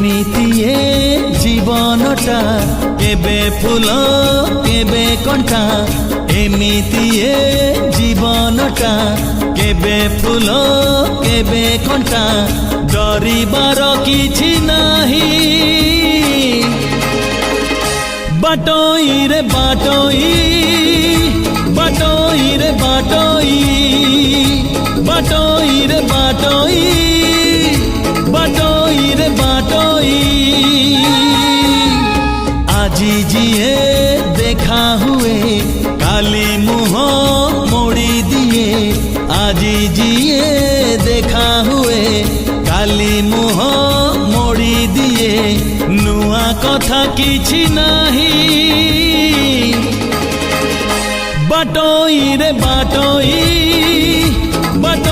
एमितिए जीवनटा केबे फूल केबे कंटा एमितिए जीवनटा केबे फूल केबे कंटा डरिबार किछि नाही बाटोई रे बाटोई बाटोई रे बाटोई बाटोई रे बाटोई बाटोई रे बाटोई আজি जिए देखा हुए काली मुह मोड़ी दिए আজি जिए देखा हुए काली मुह मोड़ी दिए नुआ कथा किछि नाही बाटोई रे बाटोई बाटोई